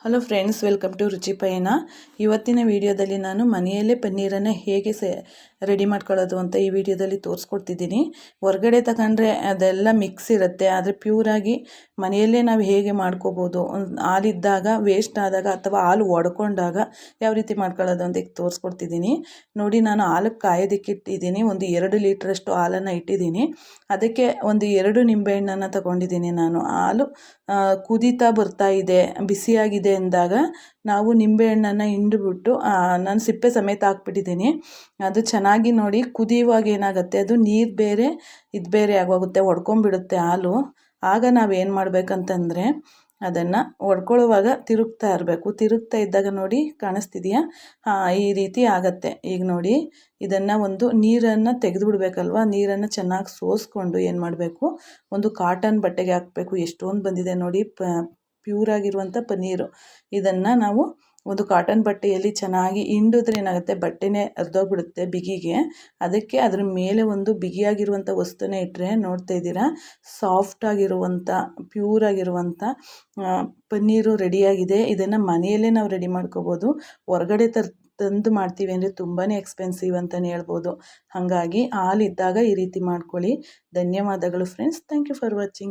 Hello friends, welcome to ರುಚಿ ಪಯಣ. ಇವತ್ತಿನ ವಿಡಿಯೋದಲ್ಲಿ ನಾನು ಮನೆಯಲ್ಲೇ ಪನ್ನೀರನ್ನು ಹೇಗೆ ರೆಡಿ ಮಾಡ್ಕೊಳ್ಳೋದು ಅಂತ ಈ ವಿಡಿಯೋದಲ್ಲಿ ತೋರಿಸ್ಕೊಡ್ತಿದ್ದೀನಿ. ಹೊರಗಡೆ ತಗೊಂಡ್ರೆ ಅದೆಲ್ಲ ಮಿಕ್ಸ್ ಇರುತ್ತೆ, ಆದರೆ ಪ್ಯೂರಾಗಿ ಮನೆಯಲ್ಲೇ ನಾವು ಹೇಗೆ ಮಾಡ್ಕೋಬೋದು, ಹಾಲಿದ್ದಾಗ ವೇಸ್ಟ್ ಆದಾಗ ಅಥವಾ ಹಾಲು ಒಡ್ಕೊಂಡಾಗ ಯಾವ ರೀತಿ ಮಾಡ್ಕೊಳ್ಳೋದು ಅಂತ ತೋರಿಸ್ಕೊಡ್ತಿದ್ದೀನಿ. ನೋಡಿ, ನಾನು ಹಾಲಕ್ಕೆ ಕಾಯೋದಕ್ಕೆ ಇಟ್ಟಿದ್ದೀನಿ. ಒಂದು 2 ಲೀಟ್ರಷ್ಟು ಹಾಲನ್ನು ಇಟ್ಟಿದ್ದೀನಿ. ಅದಕ್ಕೆ ಒಂದು 2 ನಿಂಬೆಹಣ್ಣನ್ನು ತಗೊಂಡಿದ್ದೀನಿ. ನಾನು ಹಾಲು ಕುದೀತಾ ಬರ್ತಾ ಇದೆ, ಬಿಸಿಯಾಗಿದೆ ಎಂದಾಗ ನಾವು ನಿಂಬೆಹಣ್ಣನ್ನು ಹಿಂಡಿಬಿಟ್ಟು ನಾನು ಸಿಪ್ಪೆ ಸಮೇತ ಹಾಕ್ಬಿಟ್ಟಿದ್ದೀನಿ. ಅದು ಚೆನ್ನಾಗಿ ನೋಡಿ ಕುದಿಯುವಾಗ ಏನಾಗುತ್ತೆ, ಅದು ನೀರು ಬೇರೆ ಇದು ಬೇರೆ ಆಗೋಗುತ್ತೆ, ಒಡ್ಕೊಂಬಿಡುತ್ತೆ ಹಾಲು. ಆಗ ನಾವೇನು ಮಾಡಬೇಕಂತಂದರೆ ಅದನ್ನು ಒಡ್ಕೊಳ್ಳುವಾಗ ತಿರುಗ್ತಾ ಇರಬೇಕು. ತಿರುಗ್ತಾ ಇದ್ದಾಗ ನೋಡಿ, ಕಾಣಿಸ್ತಿದೆಯಾ? ಈ ರೀತಿ ಆಗತ್ತೆ. ಈಗ ನೋಡಿ, ಇದನ್ನು ಒಂದು ನೀರನ್ನು ತೆಗೆದು ಬಿಡಬೇಕಲ್ವ. ನೀರನ್ನು ಚೆನ್ನಾಗಿ ಸೋಸ್ಕೊಂಡು ಏನು ಮಾಡಬೇಕು, ಒಂದು ಕಾಟನ್ ಬಟ್ಟೆಗೆ ಹಾಕಬೇಕು. ಎಷ್ಟೊಂದು ಬಂದಿದೆ ನೋಡಿ, ಪ್ಯೂರಾಗಿರುವಂಥ ಪನ್ನೀರು. ಇದನ್ನು ನಾವು ಒಂದು ಕಾಟನ್ ಬಟ್ಟೆಯಲ್ಲಿ ಚೆನ್ನಾಗಿ ಹಿಂಡಿದ್ರೆ ಏನಾಗುತ್ತೆ, ಬಟ್ಟೆನೇ ಹರಿದೋಗ್ಬಿಡುತ್ತೆ ಬಿಗಿಗೆ. ಅದಕ್ಕೆ ಅದ್ರ ಮೇಲೆ ಒಂದು ಬಿಗಿಯಾಗಿರುವಂಥ ವಸ್ತುನೇ ಇಟ್ಟರೆ, ನೋಡ್ತಾ ಇದ್ದೀರಾ, ಸಾಫ್ಟಾಗಿರುವಂಥ ಪ್ಯೂರಾಗಿರುವಂಥ ಪನ್ನೀರು ರೆಡಿಯಾಗಿದೆ. ಇದನ್ನು ಮನೆಯಲ್ಲೇ ನಾವು ರೆಡಿ ಮಾಡ್ಕೋಬೋದು. ಹೊರಗಡೆ ತಂದು ಮಾಡ್ತೀವಿ ಅಂದರೆ ತುಂಬಾ ಎಕ್ಸ್ಪೆನ್ಸಿವ್ ಅಂತಲೇ ಹೇಳ್ಬೋದು. ಹಾಗಾಗಿ ಹಾಲಿದ್ದಾಗ ಈ ರೀತಿ ಮಾಡ್ಕೊಳ್ಳಿ. ಧನ್ಯವಾದಗಳು friends. Thank you for watching.